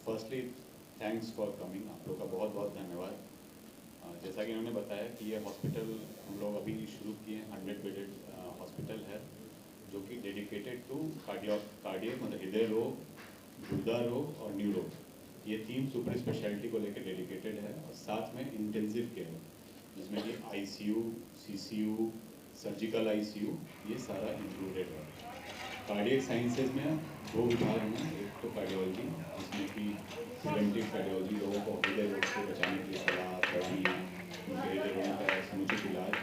Firstly thanks for coming, आप लोग का बहुत बहुत धन्यवाद। जैसा कि इन्होंने बताया कि ये हॉस्पिटल हम लोग अभी शुरू किए हैं, 100 बेडेड हॉस्पिटल है जो कि डेडिकेटेड टू कार्डियक मतलब हृदय रोग, गुर्दा रोग और न्यूरो, ये 3 सुपर स्पेशलिटी को लेकर डेडिकेटेड है। और साथ में इंटेंसिव केयर जिसमें कि आईसीयू, सीसीयू, सर्जिकल आईसीयू, ये सारा इंक्लूडेड है। कार्डियक साइंसेज में 2 विभाग हैं, एक तो कार्डियोलॉजी जिसमें कि प्रिवेंटिव कार्डियोलॉजी, लोगों को हृदय रोग से बचाने की सलाह, दवाइयाँ, उनके हृदय रोगों का समुचित इलाज।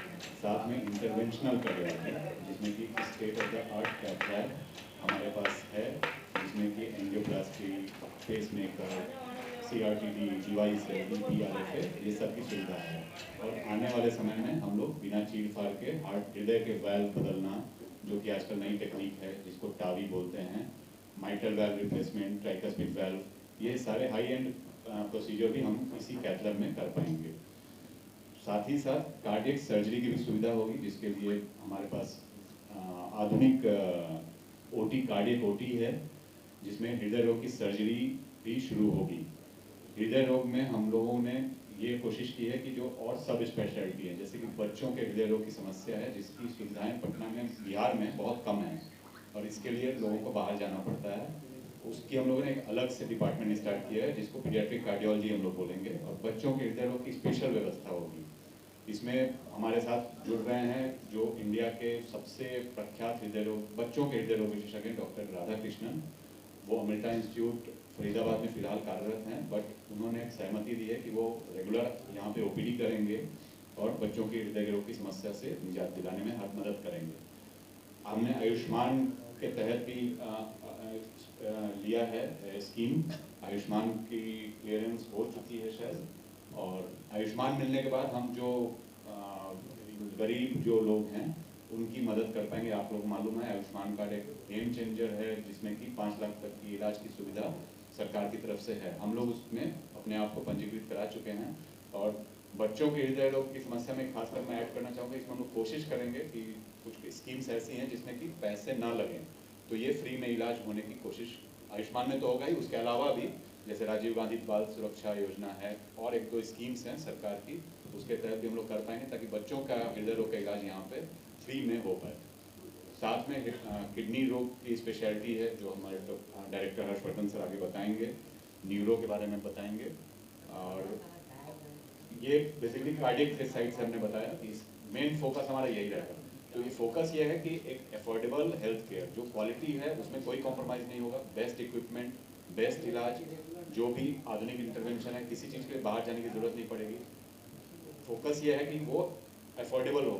साथ में इंटरवेंशनल कार्डियोलॉजी जिसमें कि state of the art cath lab हमारे पास है, जिसमें कि angioplasty, pacemaker, CRTD, GYC, PRFA, ये सब की सुविधा है। और आने वाले समय में हम लोग बिना चीर फाड़ के हार्ट हृदय के वैल्व बदलना, जो कि आजकल नई टेक्निक है जिसको टावी बोलते हैं, mitral valve replacement, tricuspid valve, ये सारे हाई एंड प्रोसीजर भी हम इसी कैथ लैब में कर पाएंगे। साथ ही साथ कार्डियक सर्जरी की भी सुविधा होगी, जिसके लिए हमारे पास आधुनिक ओटी, कार्डियक ओटी है, जिसमें हृदय रोग की सर्जरी भी शुरू होगी। हृदय रोग में हम लोगों ने ये कोशिश की है कि जो और सब स्पेशलिटी है, जैसे कि बच्चों के हृदय रोग की समस्या है, जिसकी सुविधाएं पटना में, बिहार में बहुत कम है और इसके लिए लोगों को बाहर जाना पड़ता है। उसकी हम लोगों ने एक अलग से डिपार्टमेंट स्टार्ट किया है जिसको पीडियाट्रिक कार्डियोलॉजी हम लोग बोलेंगे, और बच्चों के हृदय रोग की स्पेशल व्यवस्था होगी। इसमें हमारे साथ जुड़ रहे हैं जो इंडिया के सबसे प्रख्यात हृदय रोग, बच्चों के हृदय रोग विशेषज्ञ डॉक्टर राधा कृष्णन। वो अमृता इंस्टीट्यूट फरीदाबाद में फिलहाल कार्यरत हैं, बट उन्होंने एक सहमति दी है कि वो रेगुलर यहाँ पे ओपीडी करेंगे और बच्चों के हृदय रोग की समस्या से निजात दिलाने में हर मदद करेंगे। हमने आयुष्मान के तहत भी लिया है स्कीम, आयुष्मान की क्लियरेंस हो चुकी है शायद, और आयुष्मान मिलने के बाद हम जो गरीब जो लोग हैं उनकी मदद कर पाएंगे। आप लोग मालूम है आयुष्मान कार्ड एक गेम चेंजर है, जिसमें कि 5 लाख तक की इलाज की सुविधा सरकार की तरफ से है। हम लोग उसमें अपने आप को पंजीकृत करा चुके हैं। और बच्चों के हृदय रोग की समस्या में खासकर मैं ऐड करना चाहूँगा, इसमें हम लोग कोशिश करेंगे कि कुछ स्कीम्स ऐसी हैं जिसमें कि पैसे ना लगें, तो ये फ्री में इलाज होने की कोशिश आयुष्मान में तो होगा ही, उसके अलावा भी जैसे राजीव गांधी बाल सुरक्षा योजना है और 1-2 स्कीम्स हैं सरकार की, उसके तहत भी हम लोग कर पाएंगे ताकि बच्चों का हृदय रोग का इलाज यहाँ पे फ्री में हो पाए। साथ में किडनी रोग की स्पेशलिटी है जो हमारे डायरेक्टर हर्षवर्धन सर आगे बताएंगे, न्यूरो के बारे में बताएंगे। और ये बेसिकली कार्डियक के साइड से हमने बताया कि मेन फोकस हमारा यही रहेगा। तो ये फोकस ये है कि एक अफोर्डेबल हेल्थ केयर, जो क्वालिटी है उसमें कोई कॉम्प्रोमाइज़ नहीं होगा, बेस्ट इक्विपमेंट, बेस्ट इलाज, जो भी आधुनिक इंटरवेंशन है, किसी चीज़ के लिए बाहर जाने की ज़रूरत नहीं पड़ेगी। फोकस ये है कि वो अफोर्डेबल हो,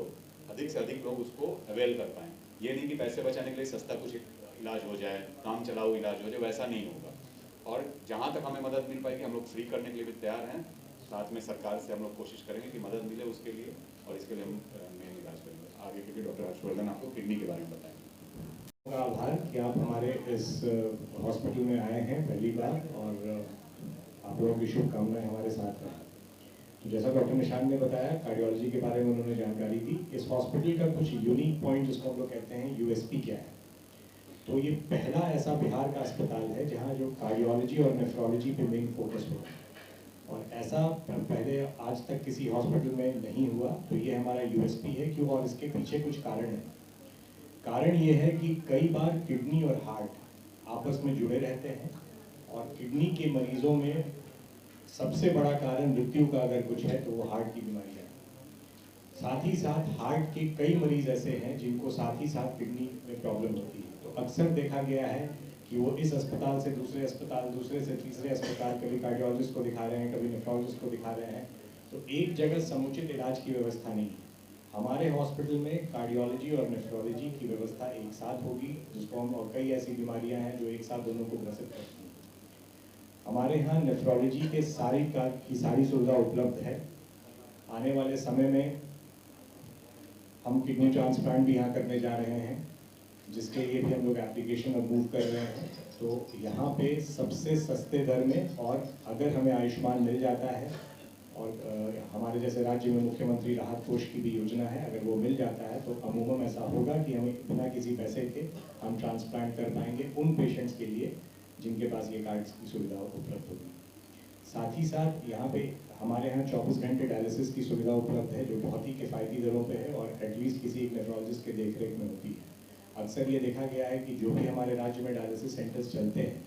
अधिक से अधिक लोग उसको अवेल कर पाएँ। ये नहीं कि पैसे बचाने के लिए सस्ता कुछ इलाज हो जाए, काम चलाओ इलाज हो जाए, वैसा नहीं होगा। और जहाँ तक हमें मदद मिल पाएगी हम लोग फ्री करने के लिए भी तैयार हैं। साथ में सरकार से हम लोग कोशिश करेंगे कि मदद मिले उसके लिए, और इसके लिए हम मेन इलाज करेंगे। आगे के लिए डॉक्टर हर्षवर्धन आपको किडनी के बारे में बताएंगे। का आभार कि आप हमारे इस हॉस्पिटल में आए हैं पहली बार, और आप लोगों की शुभकामनाएं हमारे साथ हैं। तो जैसा डॉक्टर निशान ने बताया, कार्डियोलॉजी के बारे में उन्होंने जानकारी दी। इस हॉस्पिटल का कुछ यूनिक पॉइंट जिसको हम लोग कहते हैं यूएसपी क्या है, तो ये पहला ऐसा बिहार का अस्पताल है जहाँ जो कार्डियोलॉजी और नेफ्रोलॉजी पे मेन फोकस हो, और ऐसा पहले आज तक किसी हॉस्पिटल में नहीं हुआ। तो ये हमारा यूएसपी है। क्यों? और इसके पीछे कुछ कारण है। कारण ये है कि कई बार किडनी और हार्ट आपस में जुड़े रहते हैं, और किडनी के मरीजों में सबसे बड़ा कारण मृत्यु का अगर कुछ है तो वो हार्ट की बीमारी है। साथ ही साथ हार्ट के कई मरीज ऐसे हैं जिनको साथ ही साथ किडनी में प्रॉब्लम होती है। तो अक्सर देखा गया है कि वो इस अस्पताल से दूसरे अस्पताल, दूसरे से तीसरे अस्पताल, कभी कार्डियोलॉजिस्ट को दिखा रहे हैं, कभी नेफ्रोलॉजिस्ट को दिखा रहे हैं, तो एक जगह समुचित इलाज की व्यवस्था नहीं है। हमारे हॉस्पिटल में कार्डियोलॉजी और नेफ्रोलॉजी की व्यवस्था एक साथ होगी, जिसको हम, और कई ऐसी बीमारियां हैं जो एक साथ दोनों को ग्रसित करती हैं। हमारे यहाँ नेफ्रोलॉजी के सारी सुविधा उपलब्ध है। आने वाले समय में हम किडनी ट्रांसप्लांट भी यहाँ करने जा रहे हैं, जिसके लिए भी हम लोग एप्लीकेशन अब मूव कर रहे हैं। तो यहाँ पे सबसे सस्ते दर में, और अगर हमें आयुष्मान मिल जाता है और हमारे जैसे राज्य में मुख्यमंत्री राहत कोष की भी योजना है, अगर वो मिल जाता है तो अमूमन ऐसा होगा कि हमें बिना किसी पैसे के हम ट्रांसप्लांट कर पाएंगे उन पेशेंट्स के लिए जिनके पास ये कार्ड्स की सुविधा उपलब्ध होगी। साथ ही साथ यहाँ पे हमारे यहाँ 24 घंटे डायलिसिस की सुविधा उपलब्ध है, जो बहुत ही किफ़ायती दरों पे है और एटलीस्ट किसी एक नेफ्रोलॉजिस्ट के देखरेख में होती है। अक्सर ये देखा गया है कि जो भी हमारे राज्य में डायलिसिस सेंटर्स चलते हैं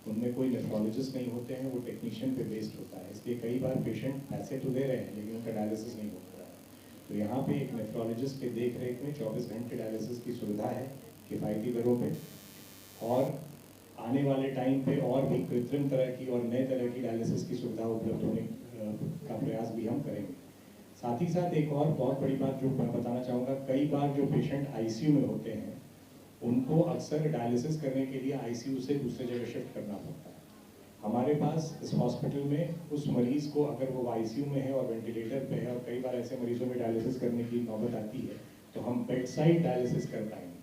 उनमें कोई नेफ्रोलॉजिस्ट नहीं होते हैं, वो टेक्नीशियन पे बेस्ड होता है। इसलिए कई बार पेशेंट पैसे तो दे रहे हैं लेकिन उनका डायलिसिस नहीं हो रहा है। तो यहाँ पे एक नेफ्रोलॉजिस्ट के देख रेख में 24 घंटे डायलिसिस की सुविधा है किफ़ायती दरों पे, और आने वाले टाइम पे और भी कृत्रिम तरह की और नए तरह की डायलिसिस की सुविधा उपलब्ध होने का प्रयास भी हम करेंगे। साथ ही साथ एक और बहुत बड़ी बात जो मैं बताना चाहूँगा, कई बार जो पेशेंट आईसीयू में होते हैं उनको अक्सर डायलिसिस करने के लिए आईसीयू से दूसरे जगह शिफ्ट करना पड़ता है। हमारे पास इस हॉस्पिटल में उस मरीज़ को, अगर वो आईसीयू में है और वेंटिलेटर पे है, और कई बार ऐसे मरीजों में डायलिसिस करने की नौबत आती है, तो हम बेड साइड डायलिसिस कर पाएंगे।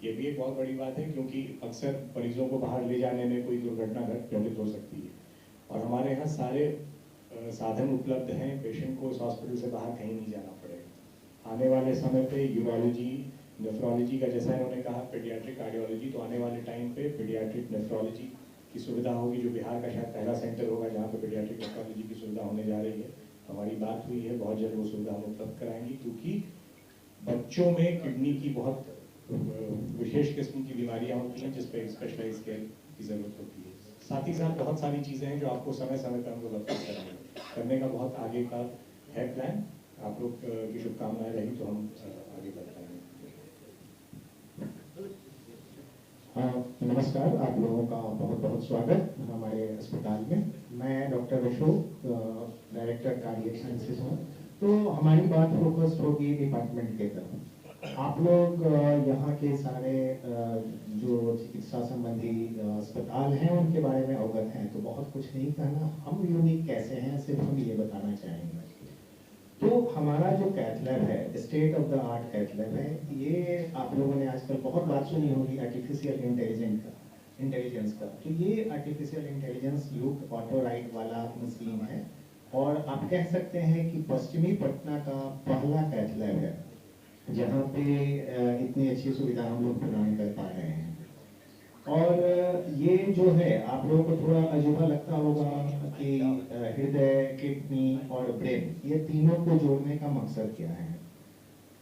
ये भी एक बहुत बड़ी बात है क्योंकि अक्सर मरीजों को बाहर ले जाने में कोई दुर्घटना घटित हो सकती है, और हमारे यहाँ सारे साधन उपलब्ध हैं, पेशेंट को इस हॉस्पिटल से बाहर कहीं नहीं जाना पड़ेगा। आने वाले समय पे यूरोलॉजी, नेफ्रोलॉजी का जैसा इन्होंने कहा, पीडियाट्रिक कार्डियोलॉजी, तो आने वाले टाइम पे पीडियाट्रिक नेफ्रोलॉजी की सुविधा होगी, जो बिहार का शायद पहला सेंटर होगा जहाँ पे पीडियाट्रिक नेफ्रोलॉजी की सुविधा होने जा रही है। हमारी बात हुई है, बहुत जल्द वो सुविधा हम उपलब्ध कराएंगे, क्योंकि बच्चों में किडनी की बहुत विशेष किस्म की बीमारियाँ होती हैं जिस पर स्पेशलाइज केयर की ज़रूरत होती है। साथ ही साथ बहुत सारी चीज़ें हैं जो आपको समय समय पर हम लोग अपडेट करेंगे। करने का बहुत आगे का है प्लान। आप लोग की शुभकामनाएं रही तो हम आगे बढ़ पाएंगे। नमस्कार, आप लोगों का बहुत बहुत स्वागत हमारे अस्पताल में। मैं doctor Ashok, director cardiac sciences हूँ। तो हमारी बात फोकस होगी डिपार्टमेंट के तरफ। आप लोग यहाँ के सारे जो चिकित्सा संबंधी अस्पताल हैं उनके बारे में अवगत हैं, तो बहुत कुछ नहीं कहना। हम यूनिक कैसे हैं सिर्फ हम ये बताना चाहेंगे। तो हमारा जो कैथ लैब है, state of the art cath lab है, ये आप लोगों ने आजकल बहुत बात सुनी होगी आर्टिफिशियल इंटेलिजेंस का। तो ये आर्टिफिशियल इंटेलिजेंस युक्त ऑटो राइड वाला मशीन है, और आप कह सकते हैं कि पश्चिमी पटना का पहला कैथ लैब है जहाँ पे इतनी अच्छी सुविधा हम लोग प्रदान कर पा रहे हैं। और ये जो है, आप लोगों को थोड़ा अजूबा लगता होगा कि हृदय, किडनी और ब्रेन, ये तीनों को जोड़ने का मकसद क्या है।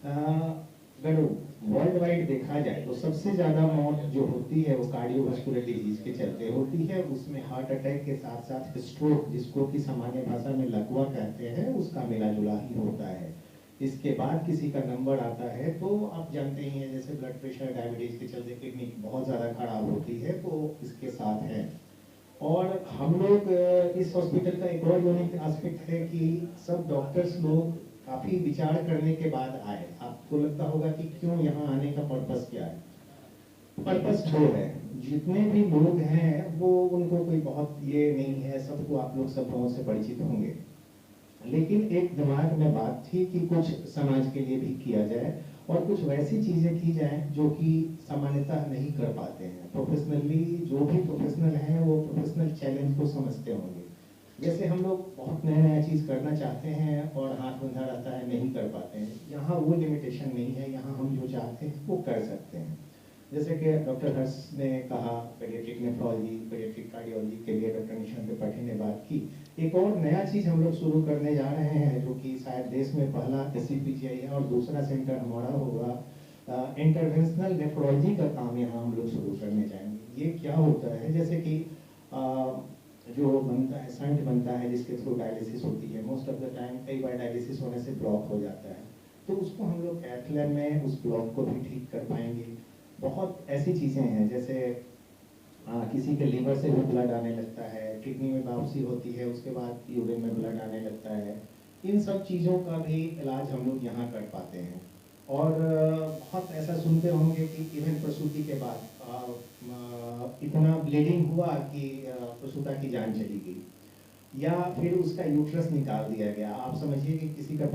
अगर वर्ल्ड वाइड देखा जाए तो सबसे ज़्यादा मौत जो होती है वो कार्डियोवास्कुलर डिजीज के चलते होती है। उसमें हार्ट अटैक के साथ साथ स्ट्रोक, जिसको कि सामान्य भाषा में लकवा कहते हैं, उसका मिला जुला ही होता है। इसके बाद किसी का नंबर आता है तो आप जानते ही हैं, जैसे ब्लड प्रेशर, डायबिटीज के चलते किडनी बहुत ज़्यादा खराब होती है, तो इसके साथ है। और हम लोग इस हॉस्पिटल का एक और यूनिक एस्पेक्ट है कि सब डॉक्टर्स लोग काफ़ी विचार करने के बाद आए। आपको लगता होगा कि क्यों यहाँ आने का पर्पस क्या है। पर्पस दो है। जितने भी लोग हैं वो, उनको कोई बहुत ये नहीं है, सबको आप लोग सब लोगों से परिचित होंगे, लेकिन एक दिमाग में बात थी कि कुछ समाज के लिए भी किया जाए और कुछ वैसी चीजें की जाए जो कि सामान्यतः नहीं कर पाते हैं। प्रोफेशनली जो भी प्रोफेशनल हैं वो प्रोफेशनल चैलेंज को समझते होंगे। जैसे हम लोग बहुत नया नया चीज करना चाहते हैं और हाथ बंधा रहता है, नहीं कर पाते हैं। यहाँ वो लिमिटेशन नहीं है, यहाँ हम जो चाहते हैं वो कर सकते हैं। जैसे कि डॉक्टर हर्ष ने कहा, पीडियाट्रिक नेफ्रोलॉजी, पीडियाट्रिक कार्डियोलॉजी के लिए डॉक्टर निशांत त्रिपाठी ने बात की। एक और नया चीज हम लोग शुरू करने जा रहे हैं, जो कि शायद देश में पहला SCPGI है, और दूसरा सेंटर हमारा होगा इंटरवेंशनल नेफ्रोलॉजी का काम यहाँ हम लोग शुरू करने जाएंगे। ये क्या होता है, जैसे कि जो बनता है, शंट बनता है जिसके थ्रू डायलिसिस होती है, मोस्ट ऑफ द टाइम कई बार डायलिसिस होने से ब्लॉक हो जाता है, तो उसको हम लोग कैथ लैब में उस ब्लॉक को भी ठीक कर पाएंगे। बहुत ऐसी चीज़ें हैं, जैसे किसी के लीवर से भी ब्लड आने लगता है, किडनी में वापसी होती है, उसके बाद यूरिन में ब्लड आने लगता है। इन सब चीज़ों का भी इलाज हम लोग यहाँ कर पाते हैं। और बहुत ऐसा सुनते होंगे कि इवन प्रसूति के बाद इतना ब्लीडिंग हुआ कि प्रसूता की जान चली गई, या फिर उसका यूट्रस निकाल दिया गया। आप समझिए कि किसी का